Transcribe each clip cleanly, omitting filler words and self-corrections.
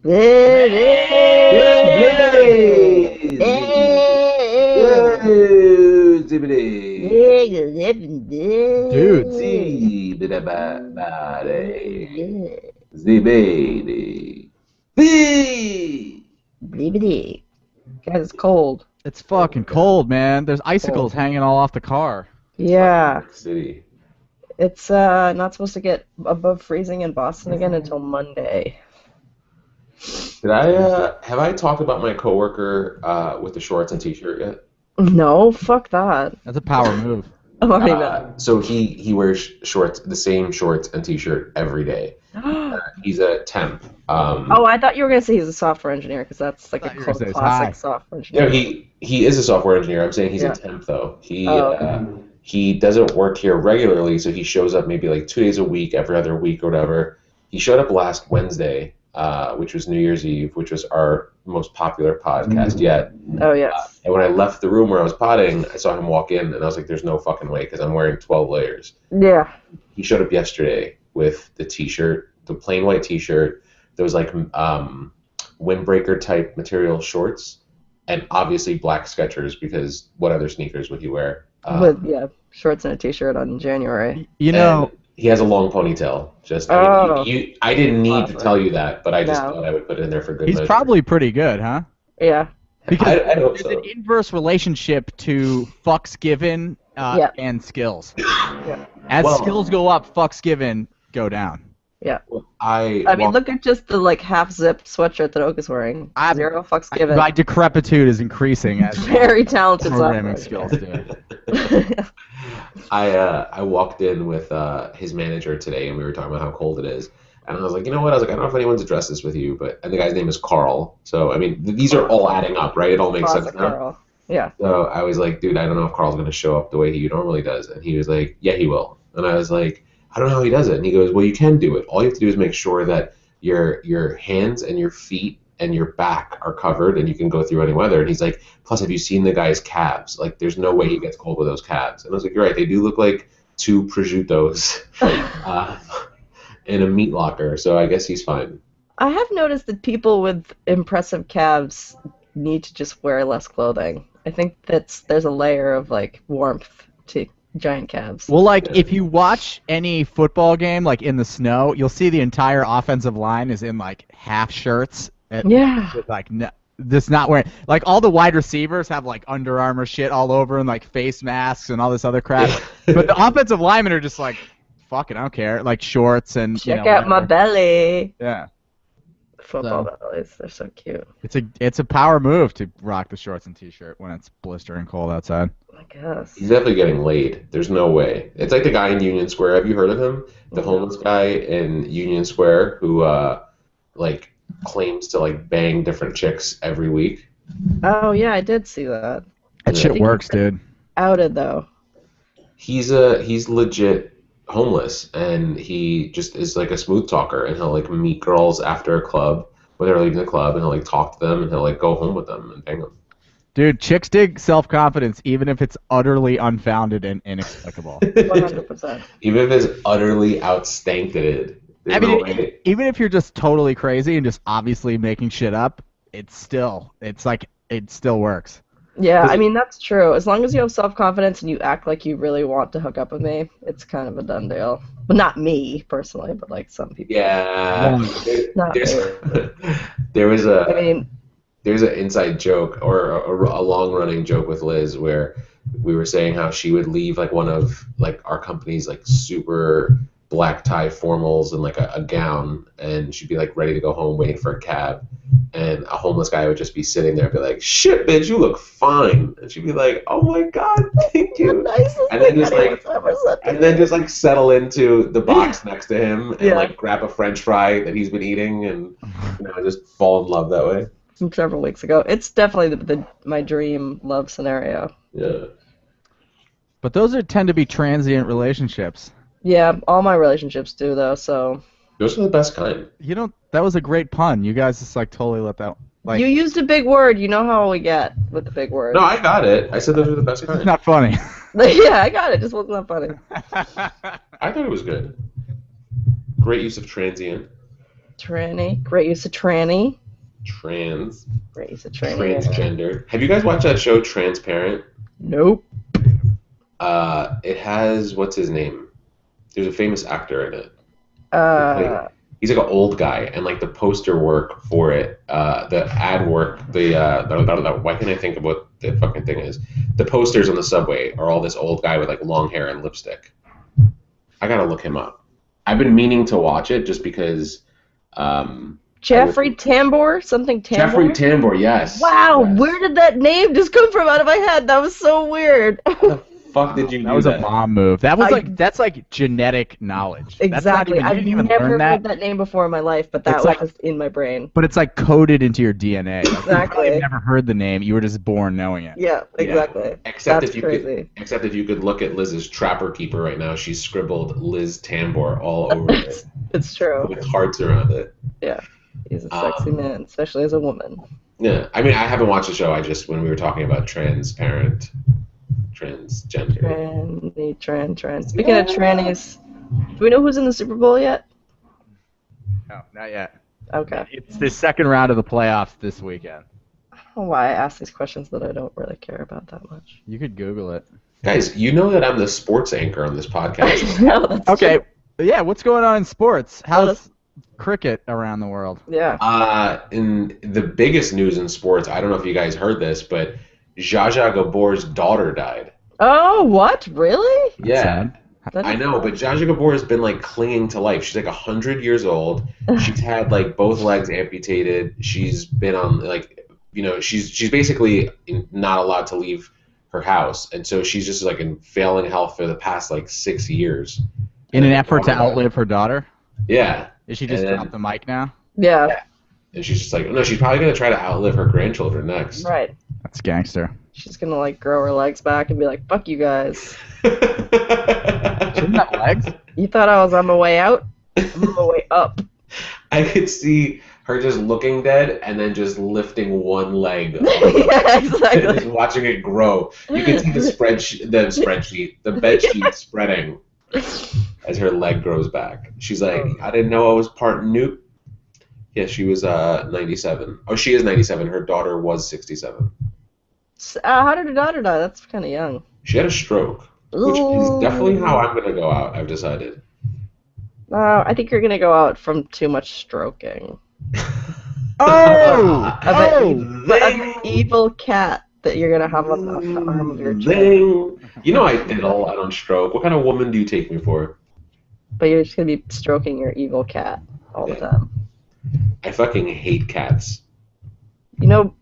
Dude, Guys, it's cold. it's fucking cold, man. There's icicles hanging all off the car. Yeah. City. It's not supposed to get above freezing in Boston again until Monday. Did I have I talked about my coworker with the shorts and t-shirt yet? No, fuck that. That's a power move. I'm already mad. So he wears shorts, the same shorts and t-shirt every day. He's a temp. Oh, I thought you were gonna say he's a software engineer because that's like a thought you were gonna say he's classic high. software engineer. No, he is a software engineer. I'm saying he's Yeah. a temp though. Okay. He doesn't work here regularly, so he shows up maybe like 2 days a week, every other week or whatever. He showed up last Wednesday, which was New Year's Eve, which was our most popular podcast yet. Oh yes. And when I left the room where I was potting, I saw him walk in, and I was like, "There's no fucking way," because I'm wearing 12 layers. Yeah. He showed up yesterday with the t-shirt, the plain white t-shirt. There was like windbreaker type material shorts, and obviously black Skechers because what other sneakers would he wear? With shorts and a t-shirt on January. You know, And he has a long ponytail. Just I didn't need to tell you that, but I just thought I would put it in there for good he's measure. probably pretty good, huh? Yeah. Because I hope there's so. an inverse relationship to fucks given and skills. As Well- skills go up, fucks given go down. Yeah. I I mean, walked- look at just the like half-zip sweatshirt that Oak is wearing. Zero fucks given. My decrepitude is increasing as Very talented programming software. skills do. I walked in with his manager today, and we were talking about how cold it is. And I was like, you know what? I was like, I don't know if anyone's addressed this with you, and the guy's name is Carl. So, I mean, these are all adding up, right? It all makes sense Classic now. Carl. Yeah. So I was like, dude, I don't know if Carl's going to show up the way he normally does. And he was like, yeah, he will. And I was like, I don't know how he does it. And he goes, well, you can do it. All you have to do is make sure that your hands and your feet and your back are covered and you can go through any weather. And he's like, plus, have you seen the guy's calves? Like, there's no way he gets cold with those calves. And I was like, you're right. They do look like two prosciuttos in a meat locker. So I guess he's fine. I have noticed that people with impressive calves need to just wear less clothing. I think there's a layer of like warmth to giant calves. Well, like, if you watch any football game, like, in the snow, you'll see the entire offensive line is in, like, half shirts. Yeah. Like, just not wearing... Like, all the wide receivers have, like, Under Armour shit all over and, like, face masks and all this other crap. But the offensive linemen are just like, fuck it, I don't care. Like, shorts and, Check out my belly. Yeah. Football bellies, they're so cute. It's a power move to rock the shorts and t-shirt when it's blistering cold outside. I guess. He's definitely getting laid. There's no way. It's like the guy in Union Square. Have you heard of him? The homeless guy in Union Square who, like, claims to, like, bang different chicks every week. Oh yeah, I did see that. That shit works, dude. Outed though. He's legit homeless, and he just is like a smooth talker, and he'll like meet girls after a club when they're leaving the club, and he'll like talk to them, and he'll like go home with them and bang them. Dude, chicks dig self-confidence even if it's utterly unfounded and inexplicable. 100%. Even if it's utterly outstanked. I mean, even if you're just totally crazy and just obviously making shit up, it still works. Yeah, I mean that's true. As long as you have self-confidence and you act like you really want to hook up with me, it's kind of a done deal. Well, not me personally, but like some people. Yeah. Not There's an inside joke or a long-running joke with Liz where we were saying how she would leave like one of like our company's like super black tie formals and like a gown, and she'd be like ready to go home waiting for a cab, and a homeless guy would just be sitting there and be like, shit bitch, you look fine, and she'd be like, oh my god, thank you, and then just like settle into the box next to him and like grab a french fry that he's been eating and just fall in love that way. From several weeks ago. It's definitely my dream love scenario. Yeah. But those tend to be transient relationships. Yeah, all my relationships do though, so. Those are the best kind. That was a great pun. You guys just like totally let that. Like, you used a big word. You know how we get with the big word. No, I got it. I said those are the best kind. It's not funny. Yeah, I got it. Just wasn't that funny. I thought it was good. Great use of transient. Tranny. Great use of tranny. Great use of tranny. Transgender. Have you guys watched that show Transparent? Nope. It has what's his name? There's a famous actor in it. Uh, He's like an old guy, and like the poster work for it, the ad work, why can't I think of what the fucking thing is? The posters on the subway are all this old guy with like long hair and lipstick. I gotta look him up. I've been meaning to watch it just because. Jeffrey Tambor? Something Tambor? Jeffrey Tambor, yes. Wow, yes. where did that name just come from out of my head? That was so weird. Fuck did you do that was a mom move. That was that's like genetic knowledge. Exactly. That's not even, you didn't even never learn heard that name before in my life, but that was just in my brain. But it's like coded into your DNA. Like, Exactly. You never heard the name. You were just born knowing it. Yeah, exactly. Yeah. Except That's crazy. Except if you could look at Liz's Trapper Keeper right now, she's scribbled Liz Tambor all over it. It's true. With hearts around it. Yeah. He's a sexy man, especially as a woman. Yeah, I mean, I haven't watched the show. I just, when we were talking about transgender. Trans. Speaking of trannies, do we know who's in the Super Bowl yet? No, not yet. Okay. It's the second round of the playoffs this weekend. I don't know why I ask these questions that I don't really care about that much. You could Google it. Guys, you know that I'm the sports anchor on this podcast. No, that's Okay. true. Yeah, what's going on in sports? How's cricket around the world? Yeah. In the biggest news in sports, I don't know if you guys heard this, but Zsa Zsa Gabor's daughter died. Oh, what? Really? Yeah. Sad. I know, but Zsa Zsa Gabor has been like clinging to life. She's like 100 years old. She's had like both legs amputated. She's been on like, you know, she's basically not allowed to leave her house, and so she's just like in failing health for the past like 6 years. In an effort to outlive her daughter? Yeah. Is she just dropped the mic now? Yeah. And she's just like, no, she's probably gonna try to outlive her grandchildren next. Right. That's gangster. She's gonna like grow her legs back and be like, "Fuck you guys." She doesn't have legs? You thought I was on my way out? I'm on my way up. I could see her just looking dead and then just lifting one leg. Yeah, exactly. Just watching it grow. You can see the bed sheet spreading as her leg grows back. She's like, I didn't know I was part Newt. Yeah, she was 97. Oh, she is 97. Her daughter was 67. How did her daughter die? That's kind of young. She had a stroke, which is definitely how I'm going to go out, I've decided. I think you're going to go out from too much stroking. Oh! An evil cat that you're going to have on the arm of your chair. You know I did a lot on stroke. What kind of woman do you take me for? But you're just going to be stroking your evil cat all the time. I fucking hate cats. You know,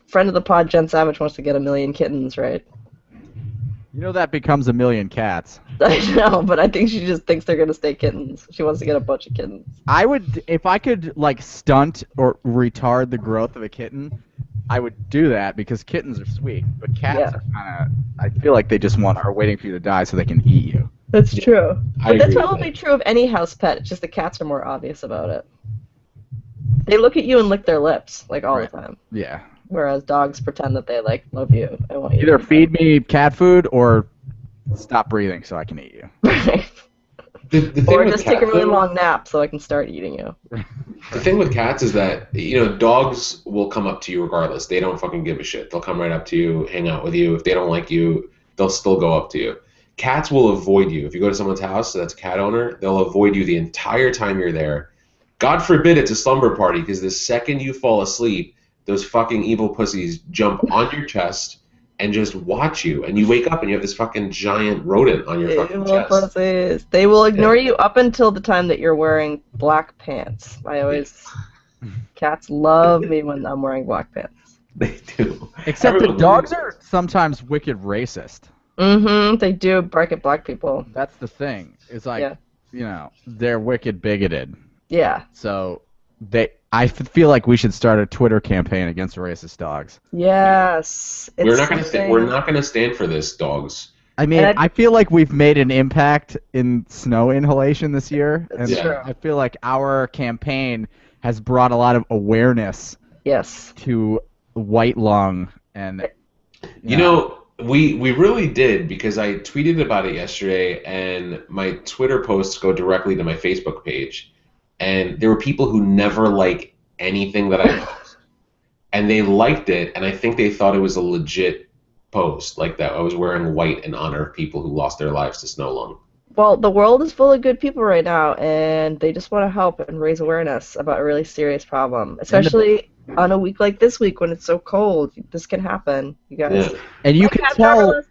friend of the pod, Jen Savage, wants to get 1 million kittens, right? You know that becomes 1 million cats. I know, but I think she just thinks they're going to stay kittens. She wants to get a bunch of kittens. I would, if I could, like, stunt or retard the growth of a kitten, I would do that because kittens are sweet. But cats are kind of, I feel like they just are waiting for you to die so they can eat you. That's true. But that's agree probably true of any house pet. It's just the cats are more obvious about it. They look at you and lick their lips, like, all the time. Yeah. Whereas dogs pretend that they, like, love you. I want you Either to feed me cat food or stop breathing so I can eat you. The thing or with just take a really cats, long nap so I can start eating you. The thing with cats is that, you know, dogs will come up to you regardless. They don't fucking give a shit. They'll come right up to you, hang out with you. If they don't like you, they'll still go up to you. Cats will avoid you. If you go to someone's house that's a cat owner, they'll avoid you the entire time you're there. God forbid it's a slumber party, because the second you fall asleep, those fucking evil pussies jump on your chest and just watch you, and you wake up and you have this fucking giant rodent on your fucking chest. Pussies. They will ignore you up until the time that you're wearing black pants. Cats love me when I'm wearing black pants. They do. Except that dogs are sometimes wicked racist. Mm-hmm. They do bark at black people. That's the thing. It's like, you know, they're wicked bigoted. Yeah. So I feel like we should start a Twitter campaign against racist dogs. Yes. We're not gonna stand for this, dogs. I mean, I feel like we've made an impact in snow inhalation this year, and I feel like our campaign has brought a lot of awareness. To white lung and. You know, we really did, because I tweeted about it yesterday, and my Twitter posts go directly to my Facebook page. and there were people who never like anything that I post, and they liked it, and I think they thought it was a legit post, like that I was wearing white in honor of people who lost their lives to snow lung. Well, the world is full of good people right now, and they just want to help and raise awareness about a really serious problem, especially on a week like this week when it's so cold. This can happen, you guys. Yeah. And you can tell.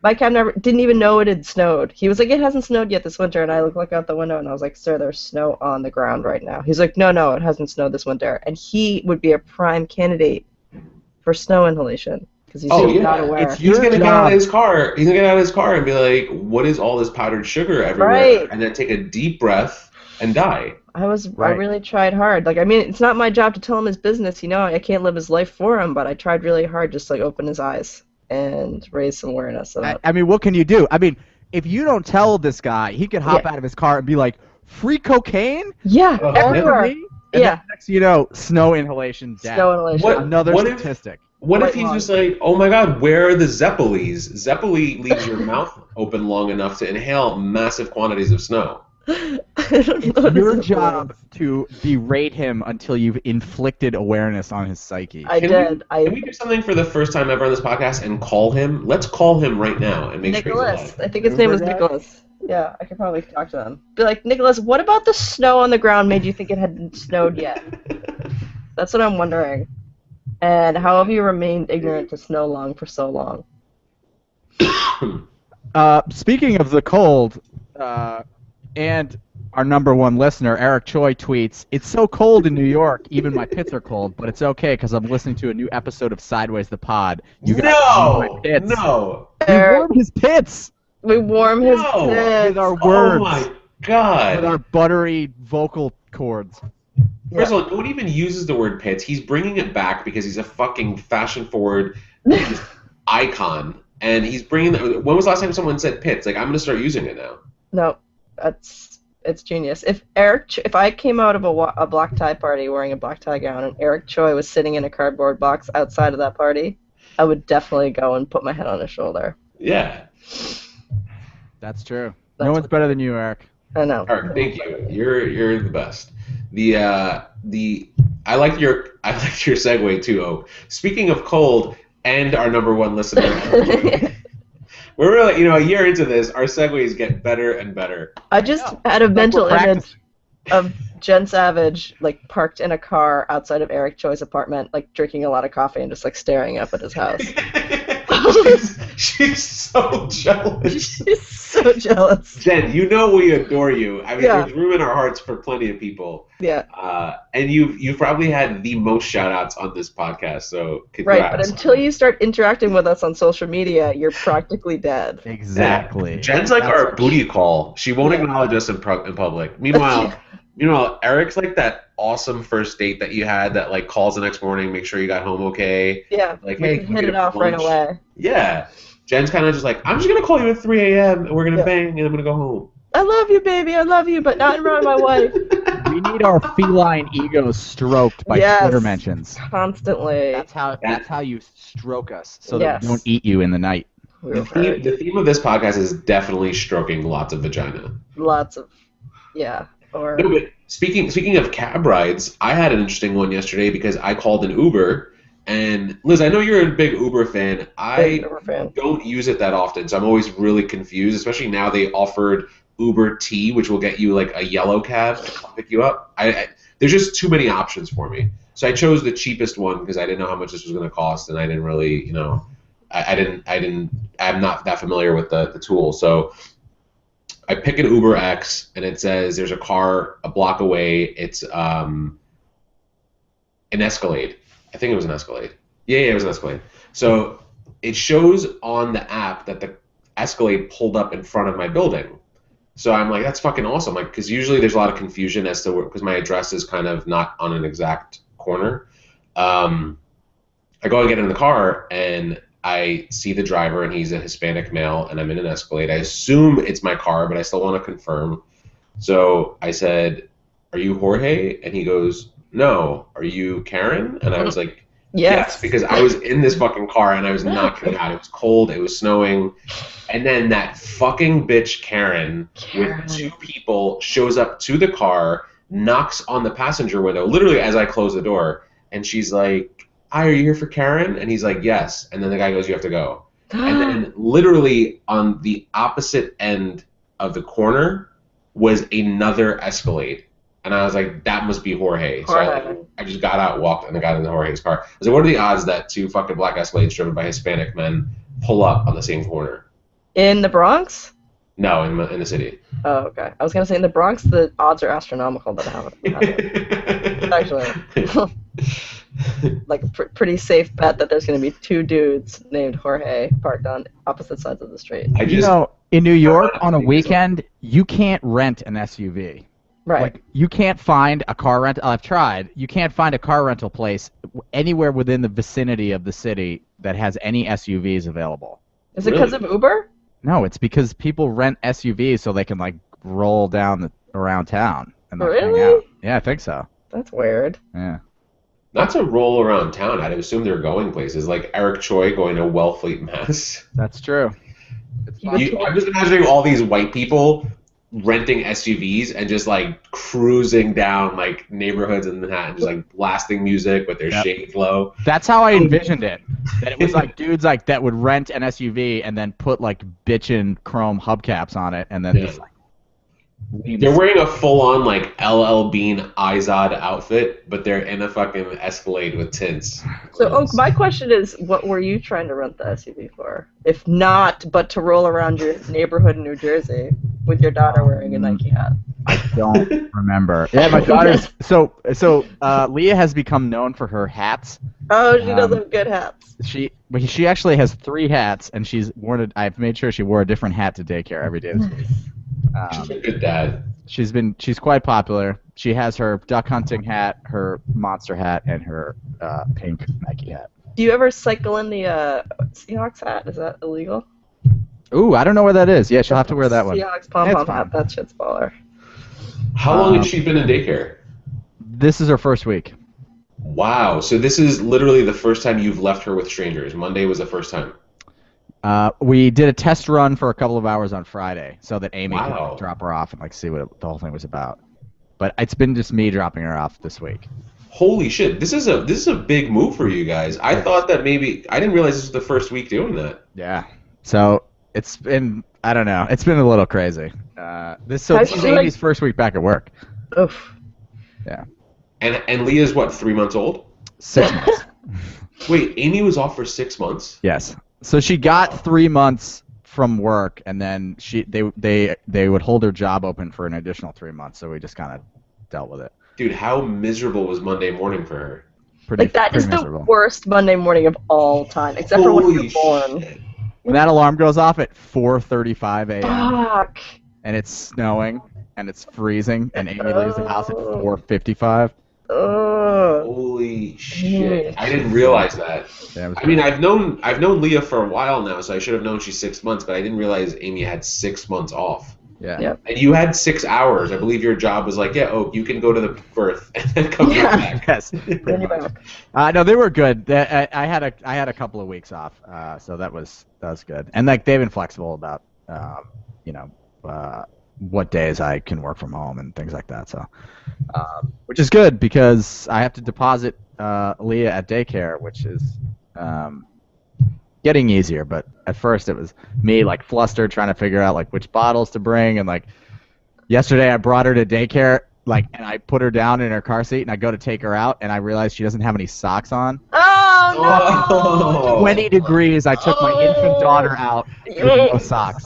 My cab driver didn't even know it had snowed. He was like, "It hasn't snowed yet this winter," and I looked out the window and I was like, "Sir, there's snow on the ground right now." He's like, "No, it hasn't snowed this winter," and he would be a prime candidate for snow inhalation. He's not aware. He's gonna get out of his car. He's gonna get out of his car and be like, "What is all this powdered sugar everywhere?" Right. And then take a deep breath and die. I really tried hard. Like, I mean, it's not my job to tell him his business. You know, I can't live his life for him. But I tried really hard, just to, like, open his eyes and raise some awareness. I mean, what can you do? I mean, if you don't tell this guy, he could hop out of his car and be like, "Free cocaine?" Yeah, everywhere. And then next thing you know, snow inhalation death. Snow inhalation. Another statistic. What if he's just like, "Oh my God, where are the Zeppelis?" Zeppeli leaves your mouth open long enough to inhale massive quantities of snow. It's your job to berate him until you've inflicted awareness on his psyche. Can we do something for the first time ever on this podcast and call him? Let's call him right now and make sure he's alive. I think his name was Nicholas. Yeah, I could probably talk to him. Be like, "Nicholas, what about the snow on the ground made you think it hadn't snowed yet?" That's what I'm wondering. And how have you remained ignorant to snow lung for so long? Speaking of the cold, and our number one listener, Eric Choi, tweets, "It's so cold in New York, even my pits are cold, but it's okay because I'm listening to a new episode of Sideways the Pod." You guys my pits. No! We warm his pits! We warm his pits! With our words. Oh my God! With our buttery vocal cords. First of all, no one even uses the word pits. He's bringing it back because he's a fucking fashion-forward icon. And he's bringing that. When was the last time someone said pits? Like, I'm going to start using it now. No, it's genius. If I came out of a black tie party wearing a black tie gown and Eric Choi was sitting in a cardboard box outside of that party, I would definitely go and put my head on his shoulder. Yeah. That's true. No one's better than you, Eric. I know. Eric, thank you. You're the best. I liked your segue too. Oh, speaking of cold, and our number one listener. We're really, a year into this, our segues get better and better. I just had a mental image of Jen Savage, like, parked in a car outside of Eric Choi's apartment, like, drinking a lot of coffee and just, like, staring up at his house. She's so jealous. She's so jealous. Jen, we adore you. I mean, there's room in our hearts for plenty of people. Yeah. And you've probably had the most shout-outs on this podcast, so congrats. Right, but until you start interacting with us on social media, you're practically dead. Exactly. Yeah. Jen's like our booty call. She won't acknowledge us in public. Meanwhile, Eric's like that awesome first date that you had that, like, calls the next morning, make sure you got home okay. Yeah, like, hey, hit it off right away. Yeah. Jen's kind of just like, I'm just going to call you at 3 a.m. and we're going to bang and I'm going to go home. I love you, baby. I love you, but not in front of my wife. We need our feline egos stroked by Twitter mentions. Constantly. That's how you stroke us so that we don't eat you in the night. The theme of this podcast is definitely stroking lots of vagina. Lots of, Or... No, but speaking of cab rides, I had an interesting one yesterday because I called an Uber. And Liz, I know you're a big Uber fan. I don't use it that often, so I'm always really confused, especially now they offered Uber T, which will get you like a yellow cab to come pick you up. There's just too many options for me. So I chose the cheapest one because I didn't know how much this was going to cost, and I didn't really, I'm not that familiar with the tool. So I pick an Uber X, and it says there's a car a block away. It's an Escalade. I think it was an Escalade. Yeah, it was an Escalade. So it shows on the app that the Escalade pulled up in front of my building. So I'm like, that's fucking awesome. Like, because usually there's a lot of confusion as to because my address is kind of not on an exact corner. I go and get in the car, and I see the driver, and he's a Hispanic male, and I'm in an Escalade. I assume it's my car, but I still want to confirm. So I said, "Are you Jorge?" And he goes, "No." "Are you Karen?" And I was like, yes, because I was in this fucking car and I was not getting out. It was cold, it was snowing. And then that fucking bitch Karen with two people shows up to the car, knocks on the passenger window, literally as I close the door, and she's like, "Hi, are you here for Karen?" And he's like, "Yes." And then the guy goes, "You have to go." And then literally on the opposite end of the corner was another Escalade. And I was like, that must be Jorge. So I just got out, walked, and I got into Jorge's car. I was like, what are the odds that two fucking black Escalades driven by Hispanic men pull up on the same corner? In the Bronx? No, in the city. Oh, okay. I was going to say, in the Bronx, the odds are astronomical that happen. Actually. Like a pretty safe bet that there's going to be two dudes named Jorge parked on opposite sides of the street. In New York, on a weekend, you can't rent an SUV. Right. Like, you can't find a car rental. I've tried. You can't find a car rental place anywhere within the vicinity of the city that has any SUVs available. Is it because of Uber? No, it's because people rent SUVs so they can, like, roll down around town and hang out. Yeah, I think so. That's weird. Yeah. Not to roll around town. I'd assume they're going places, like Eric Choi going to Wellfleet, Mass. That's true. I'm just imagining all these white people renting SUVs and just like cruising down like neighborhoods in Manhattan, just like blasting music with their shades low. That's how I envisioned it. That it was like dudes like that would rent an SUV and then put like bitchin' chrome hubcaps on it and then just like. They're wearing a full-on like LL Bean Izod outfit, but they're in a fucking Escalade with tints. So, my question is, what were you trying to rent the SUV for? If not, but to roll around your neighborhood in New Jersey with your daughter wearing a Nike hat. I don't remember. Yeah, my daughter's so Leah has become known for her hats. Oh, she does have good hats. She actually has 3 hats, and I've made sure she wore a different hat to daycare every day this week. She's a good dad. She's quite popular. She has her duck hunting hat, her monster hat, and her pink Nike hat. Do you ever cycle in the Seahawks hat? Is that illegal? Ooh, I don't know where that is. Yeah, she'll have to wear that one. Seahawks pom-pom hat. That shit's baller. How long has she been in daycare? This is her first week. Wow. So this is literally the first time you've left her with strangers. Monday was the first time. We did a test run for a couple of hours on Friday so that Amy could drop her off and like see what the whole thing was about. But it's been just me dropping her off this week. Holy shit! This is a big move for you guys. I thought that maybe I didn't realize this was the first week doing that. Yeah. So it's been a little crazy. This is Amy's first week back at work. Oof. Yeah. And Leah's what, 3 months old? 6 months. Wait, Amy was off for 6 months? Yes. So she got 3 months from work, and then they would hold her job open for an additional 3 months. So we just kind of dealt with it. Dude, how miserable was Monday morning for her? That is miserable. The worst Monday morning of all time, except for when you're born. Shit. When that alarm goes off at 4:35 a.m. Fuck. And it's snowing and it's freezing, and Amy leaves the house at 4:55. Holy shit! I didn't realize that. Yeah, I mean, I've known Leah for a while now, so I should have known she's 6 months, but I didn't realize Amy had 6 months off. Yeah. Yep. And you had 6 hours. I believe your job was like, you can go to the birth and then come back. Yes. No, they were good. I had a couple of weeks off, so that was good. And like they've been flexible about, what days I can work from home and things like that. So, which is good because I have to deposit Leah at daycare, which is getting easier. But at first it was me like flustered trying to figure out like which bottles to bring. And like yesterday I brought her to daycare and I put her down in her car seat and I go to take her out and I realized she doesn't have any socks on. Oh no! 20 degrees. I took my infant daughter out with no socks.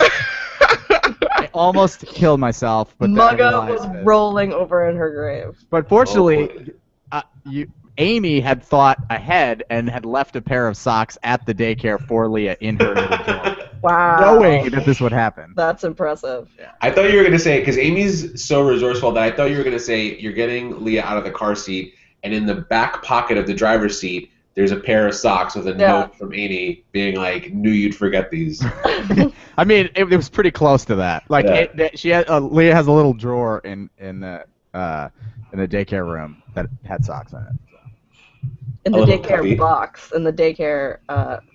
I almost killed myself, but Mugga was rolling over in her grave. But fortunately, Amy had thought ahead and had left a pair of socks at the daycare for Leah in her little drawer. Wow. Knowing that this would happen. That's impressive. Yeah. I thought you were going to say, because Amy's so resourceful that I thought you were going to say you're getting Leah out of the car seat, and in the back pocket of the driver's seat, there's a pair of socks with a note from Amy being like, knew you'd forget these. I mean, it was pretty close to that. Like, Leah has a little drawer in the daycare room that had socks in it. In the daycare box, in the daycare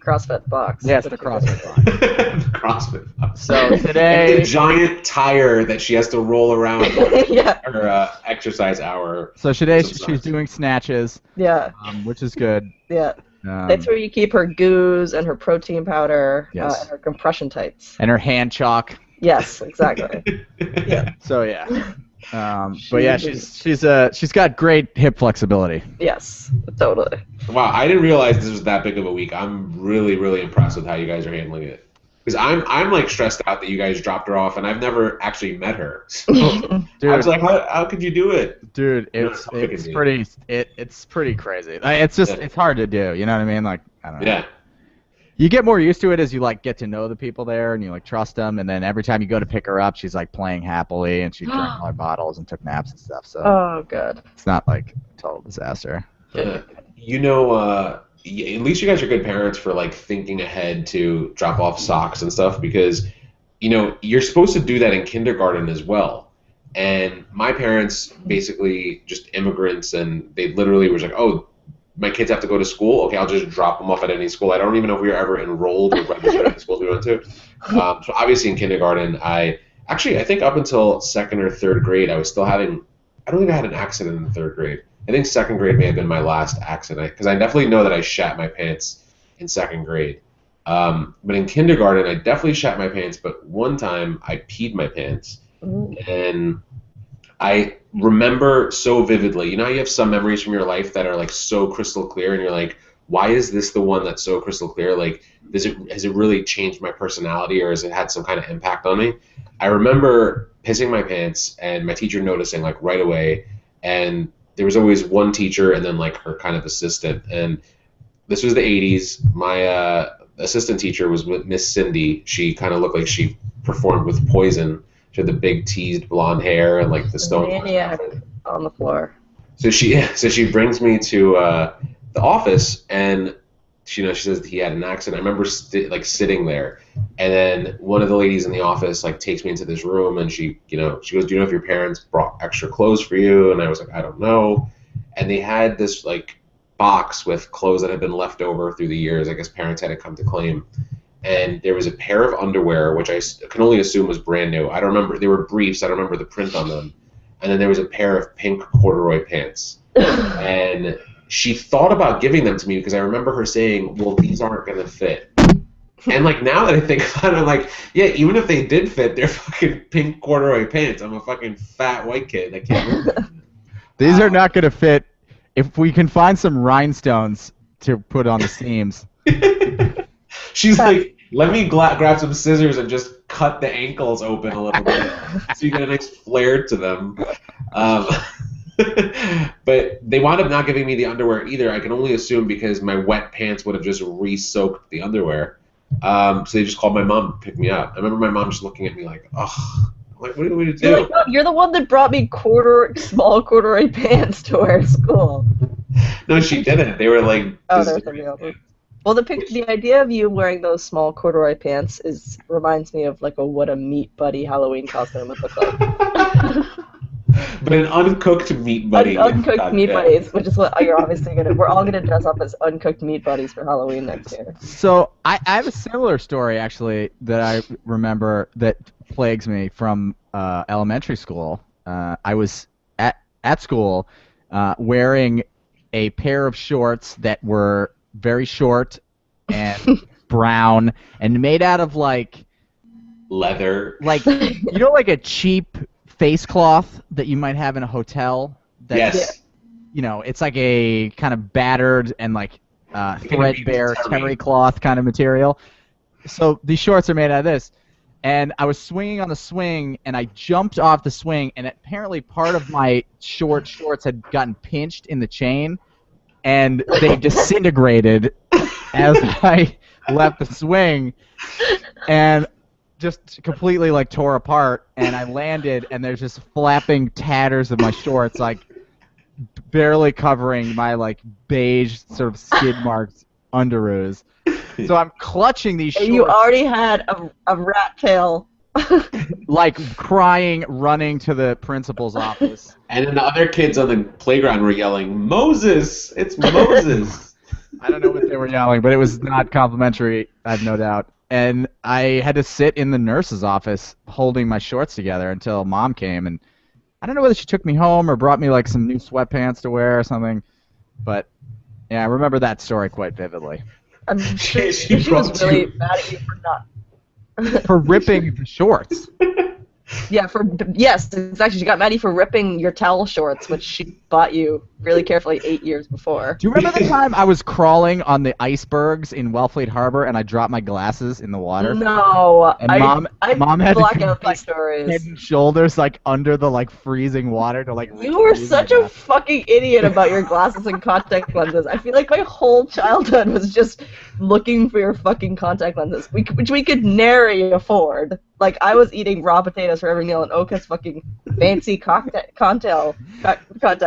CrossFit box. Yes, the CrossFit box. The CrossFit box. So today, the giant tire that she has to roll around yeah. her exercise hour. So today she's doing snatches. Yeah. Which is good. Yeah. That's where you keep her goos and her protein powder and her compression tights. And her hand chalk. Yes, exactly. Yeah. So yeah. But yeah, she's got great hip flexibility. Yes, totally. Wow, I didn't realize this was that big of a week. I'm really, really impressed with how you guys are handling it. Because I'm like stressed out that you guys dropped her off, and I've never actually met her. So dude, I was like, how could you do it? Dude, it's pretty crazy. It's just it's hard to do. You know what I mean? Like I don't know. Yeah. You get more used to it as you like get to know the people there and you like trust them, and then every time you go to pick her up, she's like playing happily and she drank all her bottles and took naps and stuff. So oh, good. It's not like a total disaster. You know, at least you guys are good parents for like thinking ahead to drop off socks and stuff because, you know, you're supposed to do that in kindergarten as well. And my parents basically just immigrants, and they literally was like, oh, my kids have to go to school. Okay, I'll just drop them off at any school. I don't even know if we were ever enrolled or registered at the schools we went to. So obviously in kindergarten, I think up until second or third grade, I was still having. I don't think I had an accident in the third grade. I think second grade may have been my last accident because I definitely know that I shat my pants in second grade. But in kindergarten, I definitely shat my pants. But one time, I peed my pants, and I remember so vividly. You know how you have some memories from your life that are like so crystal clear, and you're like, why is this the one that's so crystal clear? Like, has it really changed my personality, or has it had some kind of impact on me? I remember pissing my pants and my teacher noticing like right away, and there was always one teacher and then like her kind of assistant. And this was the 80s. My assistant teacher was Miss Cindy. She kind of looked like she performed with Poison. She had the big teased blonde hair and like the stone maniac on the floor. So she brings me to the office, and she says that he had an accident. I remember sitting there, and then one of the ladies in the office like takes me into this room, and she goes, "Do you know if your parents brought extra clothes for you?" And I was like, "I don't know." And they had this like box with clothes that had been left over through the years. I guess parents had to come to claim. And there was a pair of underwear, which I can only assume was brand new. I don't remember. They were briefs. I don't remember the print on them. And then there was a pair of pink corduroy pants. And she thought about giving them to me because I remember her saying, well, these aren't going to fit. And like now that I think about it, I'm like, yeah, even if they did fit, they're fucking pink corduroy pants. I'm a fucking fat white kid. I can't wear them. These are not going to fit. If we can find some rhinestones to put on the seams. She's like, let me grab some scissors and just cut the ankles open a little bit so you get a nice flare to them. But they wound up not giving me the underwear either. I can only assume because my wet pants would have just re-soaked the underwear. So they just called my mom to pick me up. I remember my mom just looking at me like, oh, like, what do we do? You're like, no, you're the one that brought me small corduroy pants to wear to school. No, she didn't. They were like... Oh, there's something else. Well, the idea of you wearing those small corduroy pants reminds me of like a What a Meat Buddy Halloween costume at the club. But an uncooked meat buddy. Uncooked meat buddies, which is what you're obviously gonna. We're all gonna dress up as uncooked meat buddies for Halloween next year. So I have a similar story actually that I remember that plagues me from elementary school. I was at school wearing a pair of shorts that were very short and brown and made out of like leather, like like a cheap face cloth that you might have in a hotel. Yes. It's like a kind of battered and like threadbare terry cloth kind of material. So these shorts are made out of this. And I was swinging on the swing, and I jumped off the swing, and apparently part of my shorts had gotten pinched in the chain, and they disintegrated as I left the swing, and just completely like tore apart. And I landed, and there's just flapping tatters of my shorts, like barely covering my like beige sort of skid marked underoos. So I'm clutching these shorts. You already had a rat tail like crying, running to the principal's office. And then the other kids on the playground were yelling, "Moses! It's Moses!" I don't know what they were yelling, but it was not complimentary, I have no doubt. And I had to sit in the nurse's office holding my shorts together until Mom came, and I don't know whether she took me home or brought me like some new sweatpants to wear or something, but yeah, I remember that story quite vividly. I'm sure she was really mad at you for not for ripping the shorts. Yeah, yes, exactly. She got mad at you for ripping your towel shorts, which she bought you really carefully 8 years before. Do you remember the time I was crawling on the icebergs in Wellfleet Harbor and I dropped my glasses in the water? No, and Mom had black to out my stories. Head and shoulders like under the like freezing water to like. You were such a fucking idiot about your glasses and contact lenses. I feel like my whole childhood was just looking for your fucking contact lenses, which we could nary afford. Like, I was eating raw potatoes for every meal, and Oak has fucking fancy contact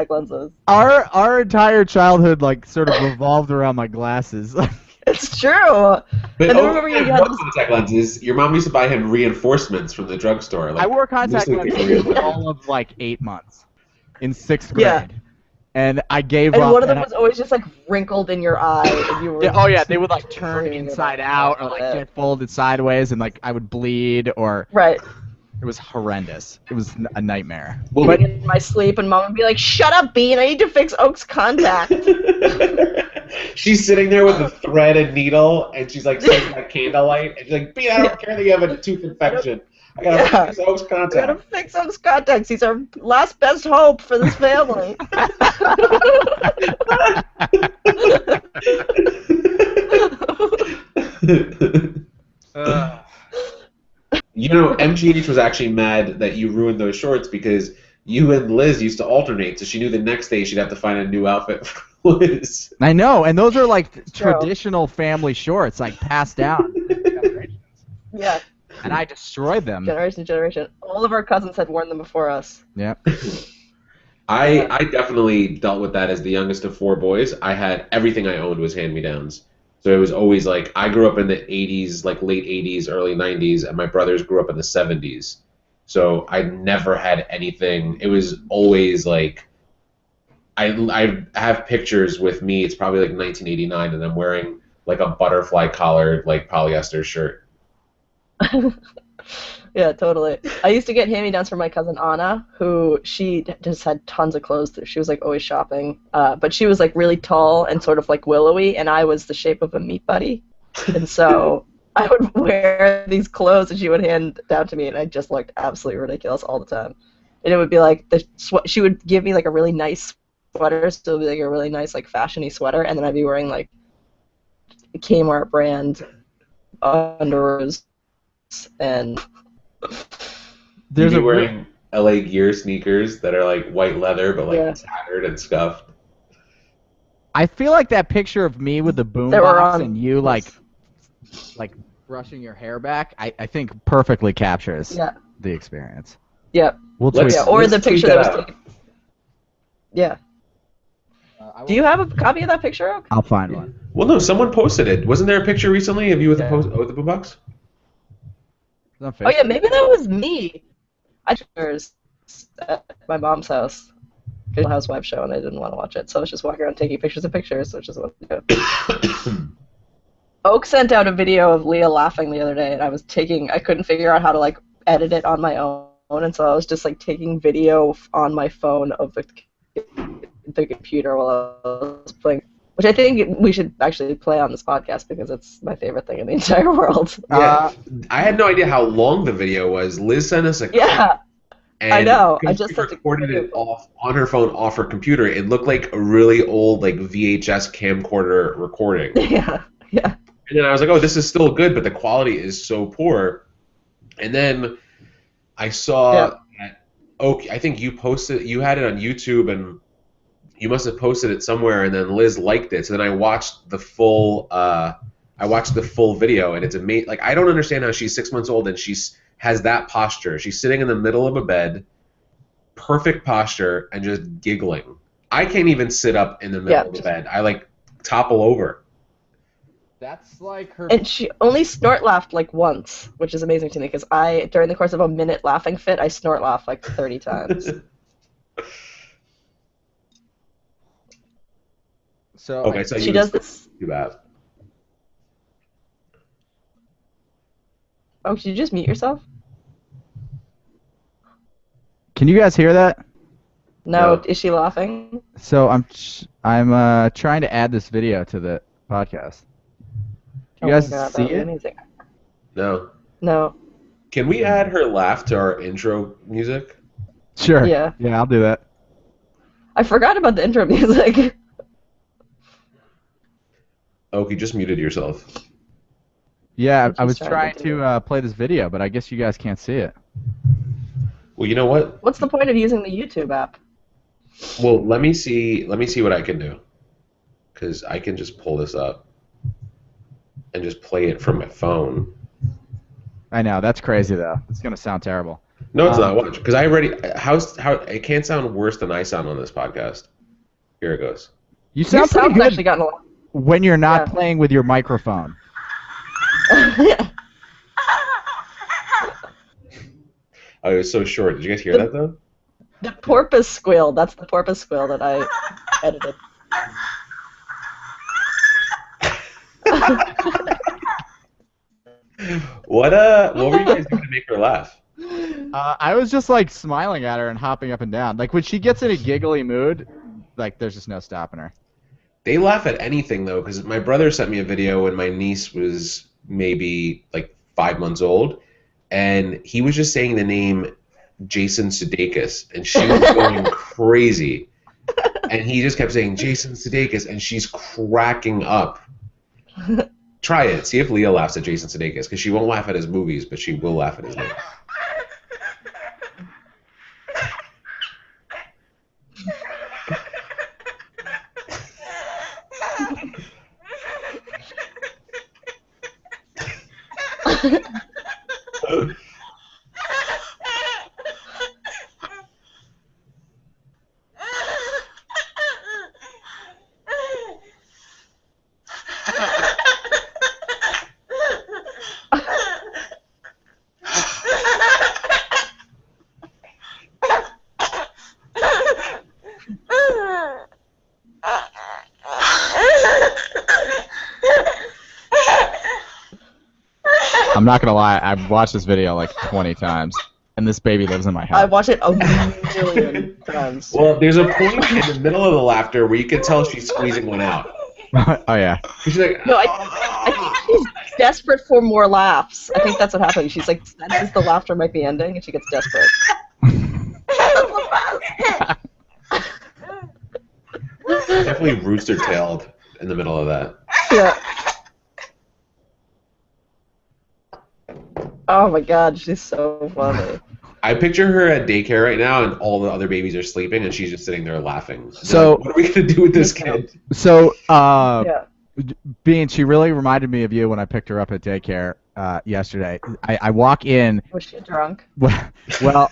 lenses. Our entire childhood, like, sort of revolved around my glasses. It's true. But and remember you had contact lenses. Your mom used to buy him reinforcements from the drugstore. Like, I wore contact lenses for all of, like, 8 months in 6th grade. Yeah. And I gave up. And one of them was always just, like, wrinkled in your eye. And you were they would, like, turn inside out or, like, get folded sideways, and, like, I would bleed or... Right. It was horrendous. It was a nightmare. But in my sleep, and Mom would be like, "Shut up, Bean! I need to fix Oak's contact." She's sitting there with a thread and needle, and she's like sitting by candlelight, and she's like, "Bean, I don't care that you have a tooth infection. I gotta fix Oak's contact. I gotta fix Oak's contacts. He's our last best hope for this family." You know, MGH was actually mad that you ruined those shorts because you and Liz used to alternate, so she knew the next day she'd have to find a new outfit for Liz. I know, and those are like traditional family shorts, like passed down. Yeah. And I destroyed them. Generation to generation. All of our cousins had worn them before us. Yep. I definitely dealt with that as the youngest of 4 boys. I had everything I owned was hand-me-downs. So it was always like, I grew up in the 80s, like late 80s, early 90s, and my brothers grew up in the 70s. So I never had anything. It was always like, I have pictures with me, it's probably like 1989, and I'm wearing like a butterfly collared, like polyester shirt. Yeah, totally. I used to get hand-me-downs from my cousin Anna, who she just had tons of clothes. She was like always shopping, but she was like really tall and sort of like willowy, and I was the shape of a meat buddy, and so I would wear these clothes and she would hand down to me, and I just looked absolutely ridiculous all the time. And it would be like she would give me like a really nice sweater, so it would be like a really nice like fashiony sweater, and then I'd be wearing like Kmart brand underoos and. You'd be wearing LA Gear sneakers that are like white leather but like tattered and scuffed. I feel like that picture of me with the boombox and you like brushing your hair back, I think perfectly captures the experience. Yeah. Or the picture that was taken. Yeah. Do you have a copy of that picture, Oak? I'll find one. Well, no, someone posted it. Wasn't there a picture recently of you with the boombox? Oh yeah, maybe that was me. I was at my mom's house, good housewife show, and I didn't want to watch it, so I was just walking around taking pictures of pictures, which is what I do. Oak sent out a video of Leah laughing the other day, and I couldn't figure out how to like edit it on my own, and so I was just like taking video on my phone of the computer while I was playing. Which I think we should actually play on this podcast because it's my favorite thing in the entire world. Yeah, I had no idea how long the video was. Liz sent us a clip. Yeah, I know. I just recorded it off on her phone, off her computer. It looked like a really old, like VHS camcorder recording. Yeah. And then I was like, oh, this is still good, but the quality is so poor. And then I saw that Oak. I think you had it on YouTube and. You must have posted it somewhere, and then Liz liked it. So then I watched the full. Video, and it's amazing. Like, I don't understand how she's 6 months old and has that posture. She's sitting in the middle of a bed, perfect posture, and just giggling. I can't even sit up in the middle of the bed. I like topple over. That's like her. And she only snort laughed like once, which is amazing to me because during the course of a minute laughing fit, I snort laugh like 30 times. So okay, so she does this. Too bad. Oh, did you just mute yourself? Can you guys hear that? No. Is she laughing? So I'm trying to add this video to the podcast. You guys see it? Amazing. No. No. Can we add her laugh to our intro music? Sure. Yeah. Yeah, I'll do that. I forgot about the intro music. Oh, you just muted yourself. Yeah, I was trying to play this video, but I guess you guys can't see it. Well, you know what? What's the point of using the YouTube app? Well, let me see what I can do. Because I can just pull this up and just play it from my phone. I know, that's crazy though. It's gonna sound terrible. No, it's not. Watch, because I already how it can't sound worse than I sound on this podcast. Here it goes. You sound pretty good actually gotten a lot. When you're not playing with your microphone. Yeah. Oh, it was so short. Did you guys hear that though? The porpoise squeal. That's the porpoise squeal that I edited. What were you guys doing to make her laugh? I was just like smiling at her and hopping up and down. Like when she gets in a giggly mood, like there's just no stopping her. They laugh at anything though, because my brother sent me a video when my niece was maybe like 5 months old, and he was just saying the name Jason Sudeikis, and she was going crazy, and he just kept saying Jason Sudeikis, and she's cracking up. Try it. See if Leah laughs at Jason Sudeikis, because she won't laugh at his movies, but she will laugh at his name. I'm not gonna lie, I've watched this video like 20 times, and this baby lives in my house. I watch it a million times. Well, there's a point in the middle of the laughter where you can tell she's squeezing one out. Oh yeah. She's like, no, I think she's desperate for more laughs. I think that's what happened. She's like, senses the laughter might be ending, and she gets desperate. definitely rooster-tailed in the middle of that. Yeah. Oh my god, she's so funny. I picture her at daycare right now, and all the other babies are sleeping, and she's just sitting there laughing. So, like, what are we gonna do with this kid? So, Bean, she really reminded me of you when I picked her up at daycare yesterday. I walk in. Was she drunk? Well, so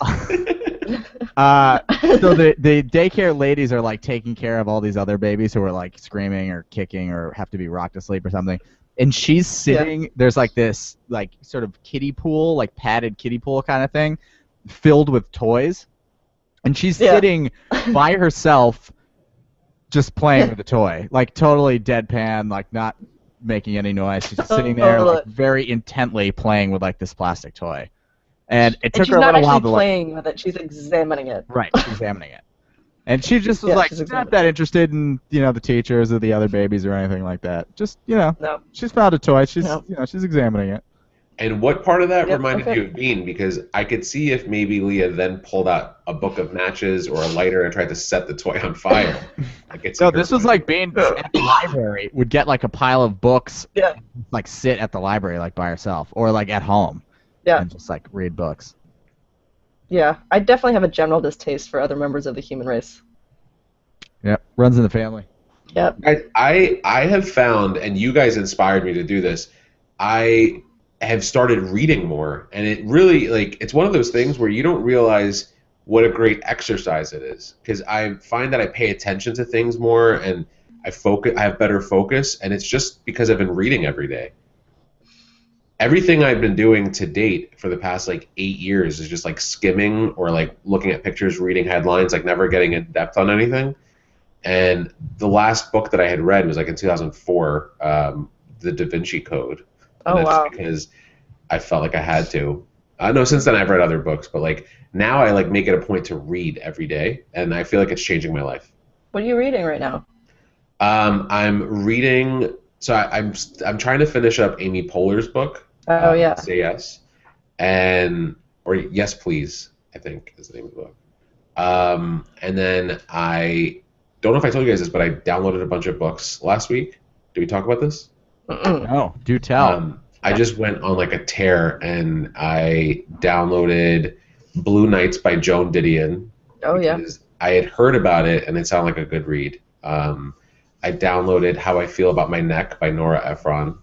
the daycare ladies are like taking care of all these other babies who are like screaming or kicking or have to be rocked to sleep or something. And she's sitting, there's like this like sort of kiddie pool, like padded kiddie pool kind of thing, filled with toys. And she's sitting by herself just playing with the toy. Like totally deadpan, like not making any noise. She's just sitting there like very intently playing with like this plastic toy. And it took her a little while to she's not actually playing with it, she's examining it. Right, she's examining it. And she just was like not that interested in, the teachers or the other babies or anything like that. Just, she's found a toy. She's, she's examining it. And what part of that reminded you of Bean? Because I could see if maybe Leah then pulled out a book of matches or a lighter and tried to set the toy on fire. No, this was like Bean at the library would get like a pile of books, like sit at the library like by herself or like at home, and just like read books. Yeah, I definitely have a general distaste for other members of the human race. Yep, runs in the family. Yep. I have found, and you guys inspired me to do this, I have started reading more, and it really, it's one of those things where you don't realize what a great exercise it is, because I find that I pay attention to things more, and I have better focus, and it's just because I've been reading every day. Everything I've been doing to date for the past like 8 years is just like skimming or like looking at pictures, reading headlines, like never getting in depth on anything. And the last book that I had read was like in 2004, The Da Vinci Code. And Oh, wow. Because I felt like I had to. No, since then I've read other books, but like now I like make it a point to read every day, and I feel like it's changing my life. What are you reading right now? I'm reading. So I'm trying to finish up Amy Poehler's book. Oh, yeah. Say Yes, or Yes Please, I think is the name of the book. And then I don't know if I told you guys this, but I downloaded a bunch of books last week. Did we talk about this? No, do tell. I just went on like a tear and I downloaded Blue Nights by Joan Didion. Oh, yeah. I had heard about it and it sounded like a good read. I downloaded How I Feel About My Neck by Nora Ephron.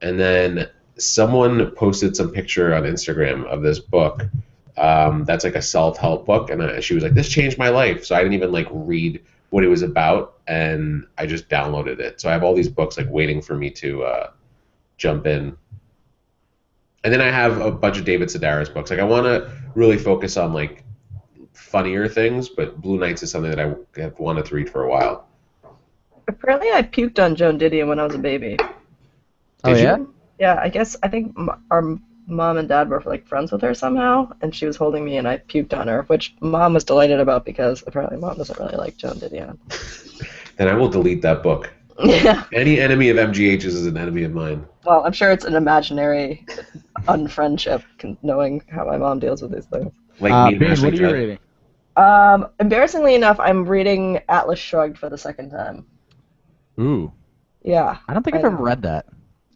And then someone posted some picture on Instagram of this book that's like a self-help book. And she was like, this changed my life. So I didn't even like read what it was about, and I just downloaded it. So I have all these books like waiting for me to jump in. And then I have a bunch of David Sedaris books. Like I want to really focus on like funnier things, but Blue Nights is something that I have wanted to read for a while. Apparently I puked on Joan Didion when I was a baby. Oh, yeah? Yeah, I think our mom and dad were like friends with her somehow, and she was holding me and I puked on her, which mom was delighted about because apparently mom doesn't really like Joan Didion. Then I will delete that book. Yeah. Any enemy of MGH's is an enemy of mine. Well, I'm sure it's an imaginary unfriendship, knowing how my mom deals with these things. Like Ben, what are you reading? Embarrassingly enough, I'm reading Atlas Shrugged for the second time. Ooh. Yeah. I don't think I've ever read that.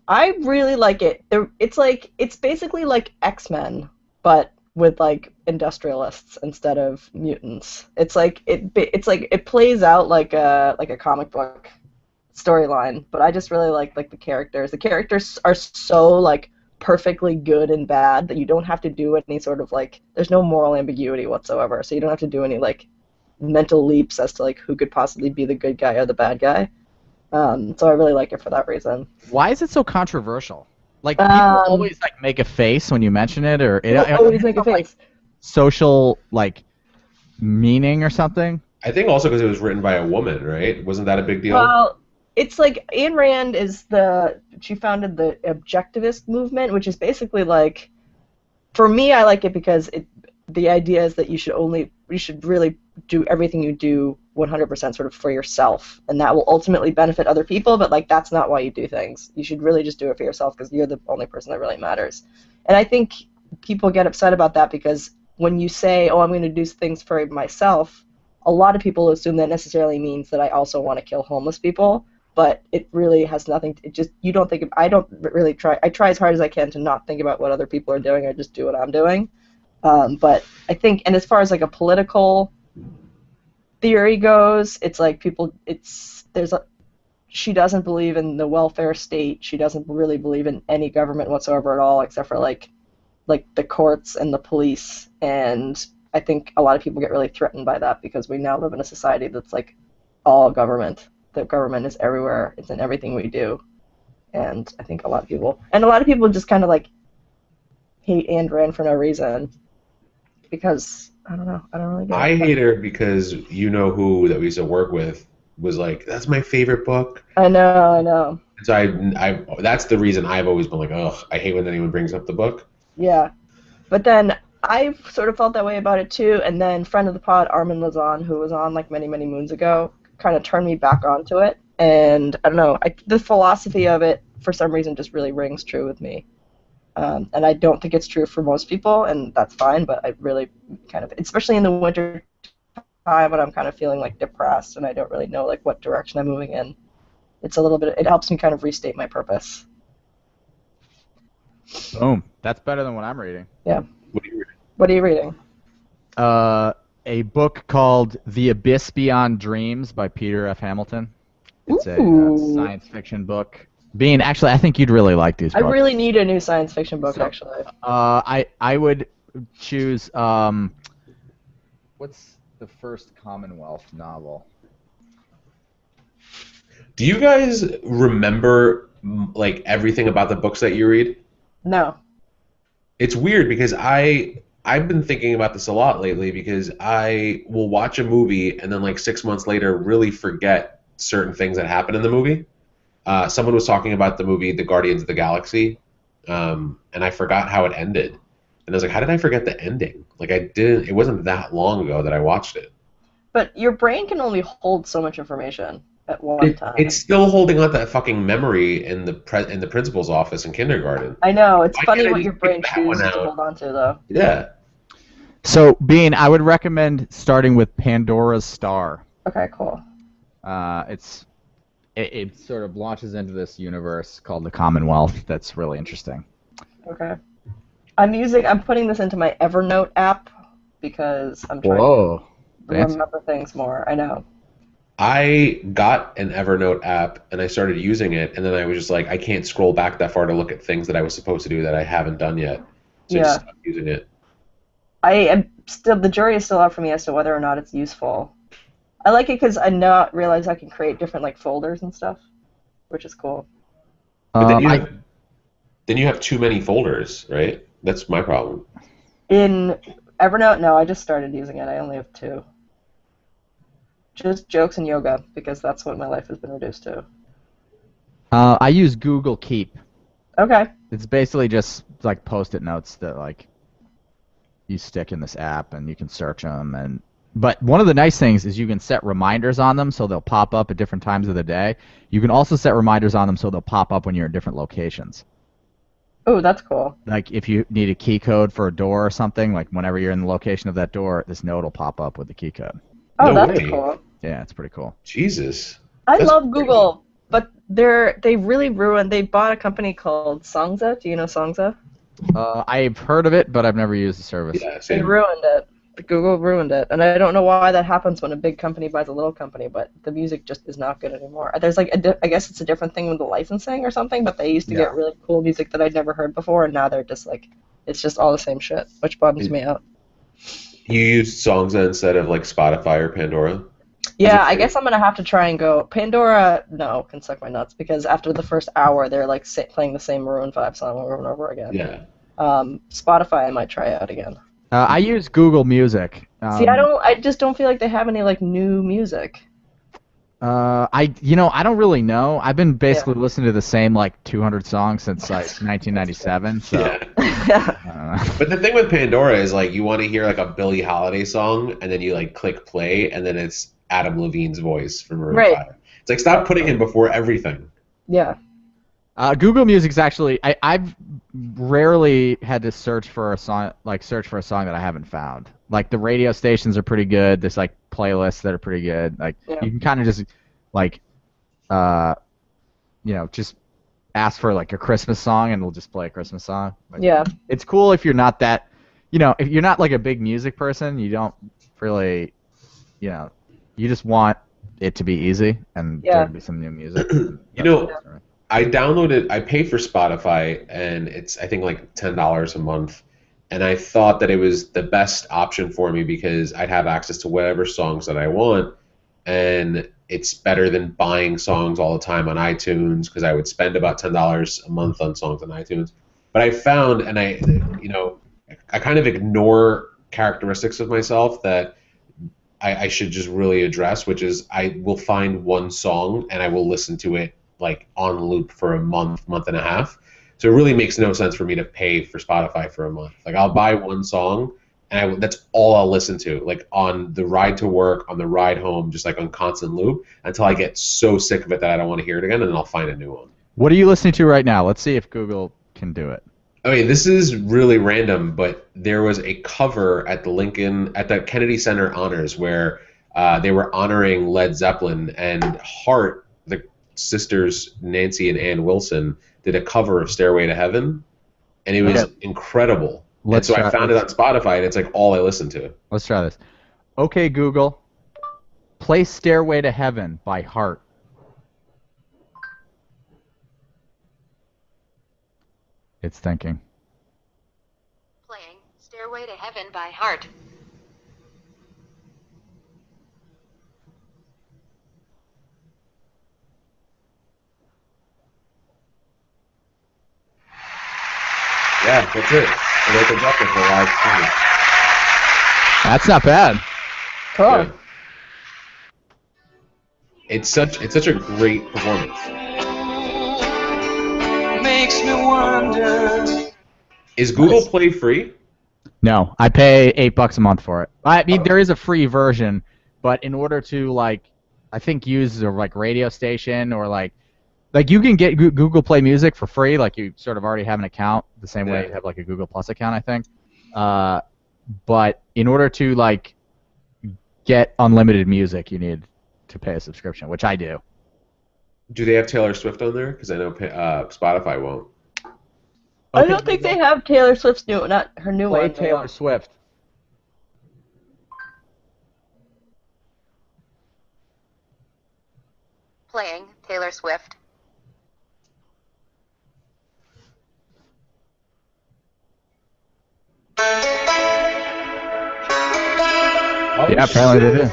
I really like it. It's basically like X-Men, but with like industrialists instead of mutants. It's like it plays out like a comic book storyline, but I just really like the characters. The characters are so like perfectly good and bad that you don't have to do any sort of like there's no moral ambiguity whatsoever. So you don't have to do any like mental leaps as to like who could possibly be the good guy or the bad guy. So I really like it for that reason. Why is it so controversial? Like people always like make a face when you mention it, or always make a face. Like, social like meaning or something. I think also because it was written by a woman, right? Wasn't that a big deal? Well, it's like Ayn Rand she founded the objectivist movement, which is basically like, for me, I like it because the idea is that you should really do everything you do 100% sort of for yourself, and that will ultimately benefit other people, but like that's not why you do things. You should really just do it for yourself because you're the only person that really matters. And I think people get upset about that because when you say, oh, I'm going to do things for myself, a lot of people assume that necessarily means that I also want to kill homeless people, but it really has nothing you don't think I don't really try. I try as hard as I can to not think about what other people are doing. I just do what I'm doing. But I think, and as far as like a political theory goes, it's like she doesn't believe in the welfare state. She doesn't really believe in any government whatsoever at all, except for like the courts and the police. And I think a lot of people get really threatened by that because we now live in a society that's like all government. The government is everywhere. It's in everything we do. And I think a lot of people just kind of like hate Ayn Rand for no reason. Because I don't know, I don't really get it. I hate her because you know who that we used to work with was like, that's my favorite book. I know. So I that's the reason I've always been like, ugh, I hate when anyone brings up the book. Yeah, but then I've sort of felt that way about it too, and then friend of the pod, Armin Lazan, who was on like many moons ago, kind of turned me back onto it, and I don't know, the philosophy of it for some reason just really rings true with me. And I don't think it's true for most people, and that's fine, but I really kind of, especially in the winter time when I'm kind of feeling like depressed and I don't really know like what direction I'm moving in, it helps me kind of restate my purpose. Boom. That's better than what I'm reading. Yeah. What are you reading? A book called The Abyss Beyond Dreams by Peter F. Hamilton. It's a science fiction book. Bean, actually, I think you'd really like these books. I really need a new science fiction book, actually. I would choose, what's the first Commonwealth novel? Do you guys remember like everything about the books that you read? No. It's weird because I've been thinking about this a lot lately because I will watch a movie and then like 6 months later really forget certain things that happen in the movie. Someone was talking about the movie The Guardians of the Galaxy, and I forgot how it ended. And I was like, how did I forget the ending? Like I didn't. It wasn't that long ago that I watched it. But your brain can only hold so much information at one time. It's still holding on to that fucking memory in the principal's office in kindergarten. I know. It's Why funny can't I what just your pick brain that one chooses to out? hold on to, though. Yeah. So, Bean, I would recommend starting with Pandora's Star. Okay, cool. It sort of launches into this universe called the Commonwealth. That's really interesting. Okay. I'm putting this into my Evernote app because I'm trying to remember things more. I know. I got an Evernote app and I started using it, and then I was just like, I can't scroll back that far to look at things that I was supposed to do that I haven't done yet. So I just stopped using it. The jury is still out for me as to whether or not it's useful. I like it because I now realize I can create different like folders and stuff, which is cool. But then you have too many folders, right? That's my problem. In Evernote, no, I just started using it. I only have 2. Just jokes and yoga, because that's what my life has been reduced to. I use Google Keep. Okay. It's basically just like Post-it notes that like you stick in this app, and you can search them. But one of the nice things is you can set reminders on them so they'll pop up at different times of the day. You can also set reminders on them so they'll pop up when you're in different locations. Oh, that's cool. Like if you need a key code for a door or something, like whenever you're in the location of that door, this note will pop up with the key code. Oh, that's cool. Yeah, it's pretty cool. Jesus. I love Google, but they really ruined. They bought a company called Songza. Do you know Songza? I've heard of it, but I've never used the service. Yeah, they ruined it. Google ruined it, and I don't know why that happens when a big company buys a little company, but the music just is not good anymore. There's like I guess it's a different thing with the licensing or something, but they used to get really cool music that I'd never heard before, and now they're just like it's just all the same shit, which bums me out. You used Songza instead of like Spotify or Pandora? Yeah, I guess I'm gonna have to try and go. Pandora, no, can suck my nuts because after the first hour, they're like playing the same Maroon 5 song over and over again. Yeah. Spotify, I might try out again. I use Google Music. See, I just don't feel like they have any like new music. I don't really know. I've been basically listening to the same like 200 songs since like 1997. So. Yeah. But the thing with Pandora is like you want to hear like a Billie Holiday song, and then you like click play, and then it's Adam Levine's voice from Maroon 5. It's like stop putting it before everything. Yeah. Google Music's actually I've rarely had to search for a song that I haven't found. Like the radio stations are pretty good. There's like playlists that are pretty good. Like you can kind of just like just ask for like a Christmas song and it'll just play a Christmas song. Like, it's cool if you're not that if you're not like a big music person, you don't really you just want it to be easy and there to be some new music. I pay for Spotify, and it's, I think, like $10 a month. And I thought that it was the best option for me because I'd have access to whatever songs that I want. And it's better than buying songs all the time on iTunes because I would spend about $10 a month on songs on iTunes. But I found, and I kind of ignore characteristics of myself that I should just really address, which is I will find one song and I will listen to it like on loop for a month and a half. So it really makes no sense for me to pay for Spotify for a month. Like I'll buy one song and that's all I'll listen to, like on the ride to work, on the ride home, just like on constant loop until I get so sick of it that I don't want to hear it again, and then I'll find a new one. What are you listening to right now? Let's see if Google can do it. Okay, this is really random, but there was a cover at the Kennedy Center Honors where they were honoring Led Zeppelin, and Heart, the sisters Nancy and Ann Wilson, did a cover of Stairway to Heaven, and it was incredible. I found it on Spotify, and it's like all I listen to. Let's try this. Okay, Google, play Stairway to Heaven by Heart. It's thinking. Playing Stairway to Heaven by Heart. Yeah, that's it. It opens up with a live performance. That's not bad. Cool. Yeah. It's such a great performance. Makes me wonder. Is Google Play free? No, I pay $8 a month for it. I mean, there is a free version, but in order to like, I think use a like radio station or like you can get Google Play Music for free. Like you sort of already have an account the same way you have like a Google Plus account, I think. But in order to like get unlimited music, you need to pay a subscription, which I do. Do they have Taylor Swift on there? Because I know Spotify won't. I don't think they have Taylor Swift's not her new one. Taylor Swift. Playing Taylor Swift. Yeah, apparently they do.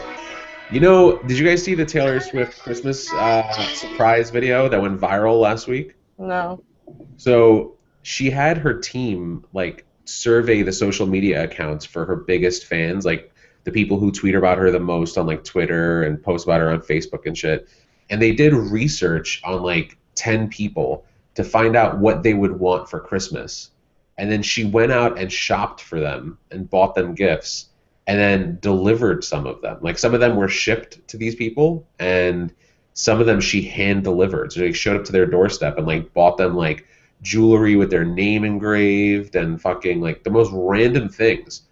You know, did you guys see the Taylor Swift Christmas surprise video that went viral last week? No. So she had her team like survey the social media accounts for her biggest fans, like the people who tweet about her the most on like Twitter and post about her on Facebook and shit. And they did research on like 10 people to find out what they would want for Christmas. And then she went out and shopped for them and bought them gifts and then delivered some of them. Like some of them were shipped to these people and some of them she hand delivered. So they showed up to their doorstep and like bought them like jewelry with their name engraved and fucking like the most random things.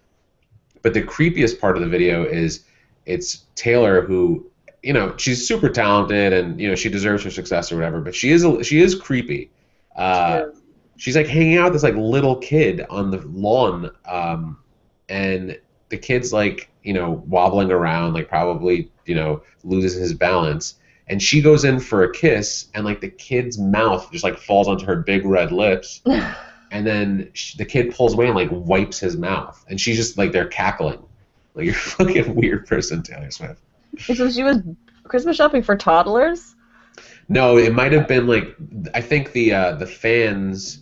But the creepiest part of the video is it's Taylor who, you know, she's super talented and, you know, she deserves her success or whatever, but she is creepy. She's like hanging out with this like little kid on the lawn, and the kid's like, you know, wobbling around, like probably, you know, loses his balance. And she goes in for a kiss, and like the kid's mouth just like falls onto her big red lips. And then the kid pulls away and like wipes his mouth, and she's just like they're cackling. Like you're a fucking weird person, Taylor Swift. So she was Christmas shopping for toddlers? No, it might have been like I think the fans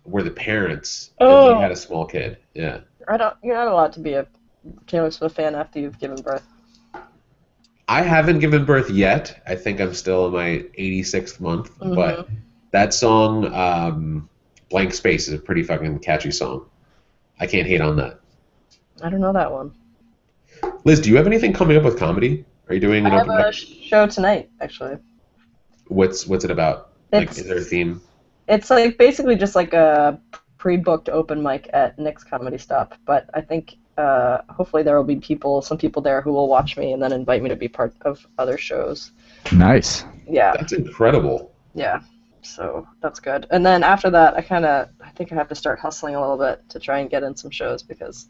were the parents, and they had a small kid. Yeah. You're not allowed to be a Taylor Swift fan after you've given birth. I haven't given birth yet. I think I'm still in my 86th month, but that song, Blank Space, is a pretty fucking catchy song. I can't hate on that. I don't know that one. Liz, do you have anything coming up with comedy? Are you doing an I open have a mic? show tonight, actually. What's it about? Like, is there a theme? It's like basically just like a pre-booked open mic at Nick's Comedy Stop, but I think hopefully there will be some people there who will watch me and then invite me to be part of other shows. Nice. Yeah. That's incredible. Yeah. So that's good. And then after that, I think I have to start hustling a little bit to try and get in some shows because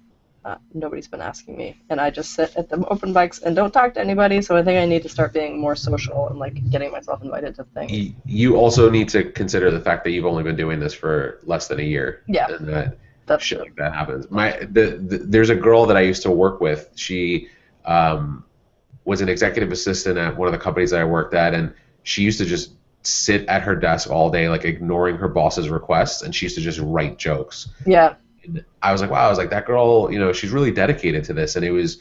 nobody's been asking me. And I just sit at the open mics and don't talk to anybody, so I think I need to start being more social and like getting myself invited to things. You also need to consider the fact that you've only been doing this for less than a year. Yeah. And that's shit true. like that happens. There's a girl that I used to work with. She was an executive assistant at one of the companies that I worked at, and she used to just sit at her desk all day, like ignoring her boss's requests, and she used to just write jokes. Yeah. And I was like, wow, I was like, that girl, you know, she's really dedicated to this, and it was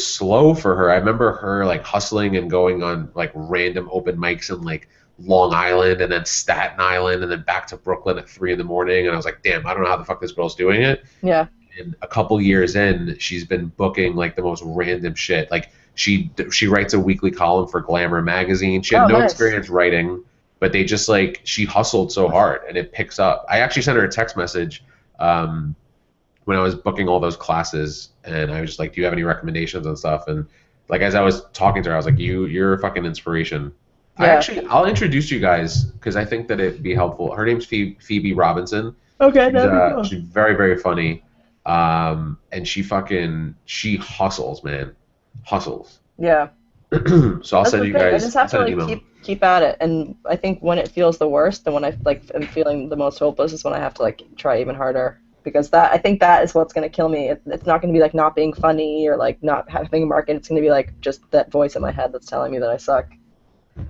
slow for her. I remember her like hustling and going on like random open mics in like Long Island and then Staten Island and then back to Brooklyn at 3 a.m. and I was like, damn, I don't know how the fuck this girl's doing it. Yeah. And a couple years in, she's been booking like the most random shit. Like she writes a weekly column for Glamour magazine. She had no experience writing, but they just like she hustled so hard and it picks up. I actually sent her a text message when I was booking all those classes, and I was just like, do you have any recommendations and stuff? And like as I was talking to her, I was like, you're a fucking inspiration. Yeah. I'll introduce you guys because I think that it'd be helpful. Her name's Phoebe Robinson. Okay, that'd be cool. She's very, very funny. And she hustles, man. Hustles. Yeah. So I'll send you guys. I just have to like keep at it, and I think when it feels the worst and when I like am feeling the most hopeless is when I have to like try even harder, because I think that is what's gonna kill me. It's not gonna be like not being funny or like not having a market. It's gonna be like just that voice in my head that's telling me that I suck.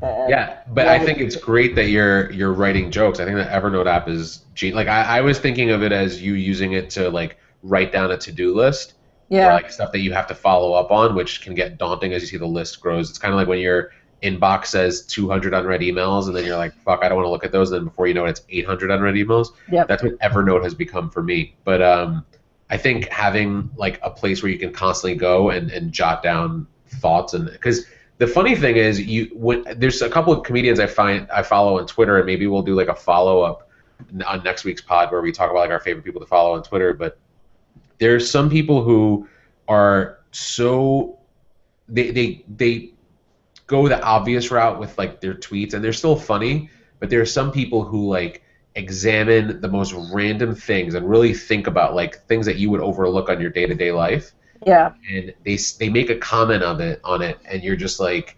Yeah, but I think it's great that you're writing jokes. I think the Evernote app is like I was thinking of it as you using it to like write down a to-do list. Yeah. Or like stuff that you have to follow up on, which can get daunting as you see the list grows. It's kind of like when your inbox says 200 unread emails, and then you're like, fuck, I don't want to look at those. And then before you know it, it's 800 unread emails. Yep. That's what Evernote has become for me. But I think having like a place where you can constantly go and jot down thoughts, and because the funny thing is, there's a couple of comedians I follow on Twitter, and maybe we'll do like a follow-up on next week's pod where we talk about like our favorite people to follow on Twitter. But there's some people who are so they go the obvious route with like their tweets, and they're still funny, but there are some people who like examine the most random things and really think about like things that you would overlook on your day-to-day life. Yeah. And they make a comment on it, and you're just like,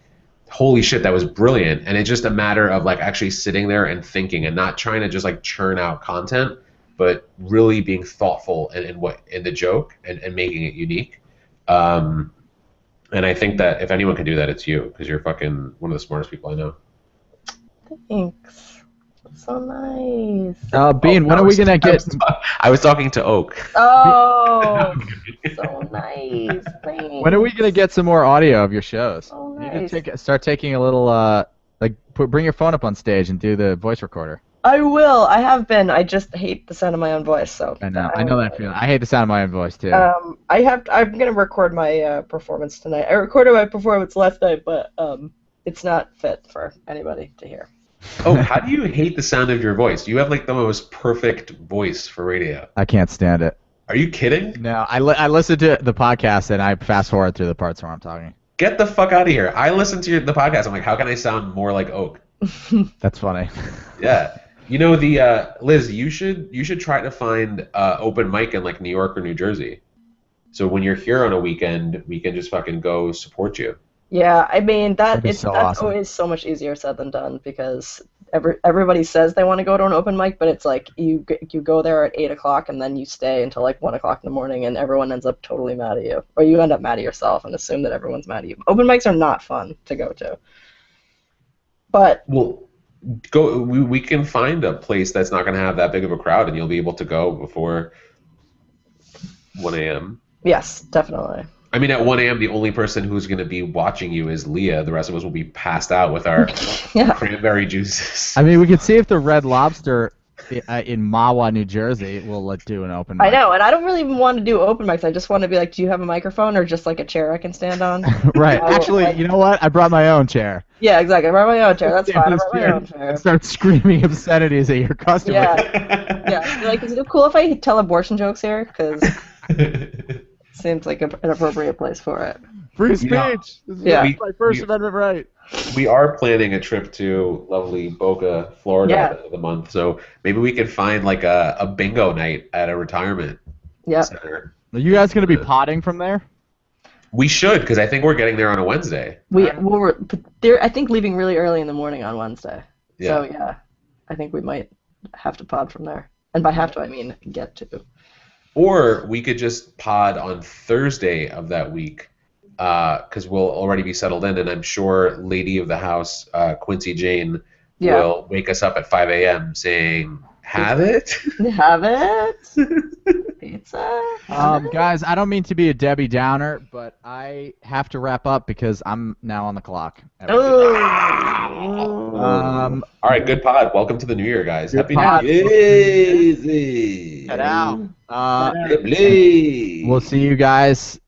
holy shit, that was brilliant. And it's just a matter of like actually sitting there and thinking and not trying to just like churn out content, but really being thoughtful in the joke and making it unique. And I think that if anyone can do that, it's you, because you're fucking one of the smartest people I know. Thanks. That's so nice. Bean, when are we gonna get? I was talking to Oak. Oh, so nice. Thanks. When are we gonna get some more audio of your shows? Oh, You nice. need to start taking a little bring your phone up on stage and do the voice recorder. I will. I have been. I just hate the sound of my own voice. So I know that feeling. I hate the sound of my own voice too. I'm gonna record my performance tonight. I recorded my performance last night, but it's not fit for anybody to hear. Oh, how do you hate the sound of your voice? You have like the most perfect voice for radio. I can't stand it. Are you kidding? No, I listen to the podcast and I fast forward through the parts where I'm talking. Get the fuck out of here. I listen to the podcast. I'm like, how can I sound more like Oak? That's funny. Yeah. You know, Liz, you should try to find open mic in like New York or New Jersey. So when you're here on a weekend, we can just fucking go support you. Yeah, I mean that's awesome. always so much easier said than done, because everybody says they want to go to an open mic, but it's like you go there at 8 o'clock and then you stay until like 1 o'clock in the morning, and everyone ends up totally mad at you, or you end up mad at yourself and assume that everyone's mad at you. Open mics are not fun to go to. But we can find a place that's not going to have that big of a crowd, and you'll be able to go before 1 a.m. Yes, definitely. I mean, at 1 a.m., the only person who's going to be watching you is Leah. The rest of us will be passed out with our cranberry juices. I mean, we could see if the Red Lobster in Mahwah, New Jersey, will do an open mic. I know, and I don't really even want to do open mics. I just want to be like, do you have a microphone or just like a chair I can stand on? Right. Actually, you know what? I brought my own chair. Yeah, exactly. I brought my own chair. That's fine. I brought my own chair. And start screaming obscenities at your customer. Yeah. Like, is it cool if I tell abortion jokes here? Because seems like an appropriate place for it. Free speech. This is my First Amendment right. We are planning a trip to lovely Boca, Florida at the end of the month, so maybe we could find like a bingo night at a retirement center. Are you guys going to be potting from there? We should, because I think we're getting there on a Wednesday. They're I think leaving really early in the morning on Wednesday. Yeah. So yeah, I think we might have to pod from there. And by have to, I mean get to. Or we could just pod on Thursday of that week, because we'll already be settled in, and I'm sure Lady of the House, Quincy Jane, will wake us up at 5 a.m. saying, have it? Have it? Pizza? Guys, I don't mean to be a Debbie Downer, but I have to wrap up because I'm now on the clock. All right, good pod. Welcome to the new year, guys. Happy New Year. Get out. We'll see you guys.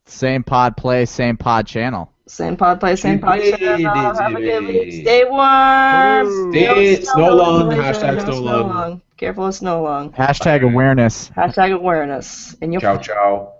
Same pod place, same pod channel. Same pod place, same pod channel. Have a good week. Stay warm. Stay snow long. Hashtag snow long. Careful of snow long. Hashtag awareness. Hashtag awareness. Ciao, ciao.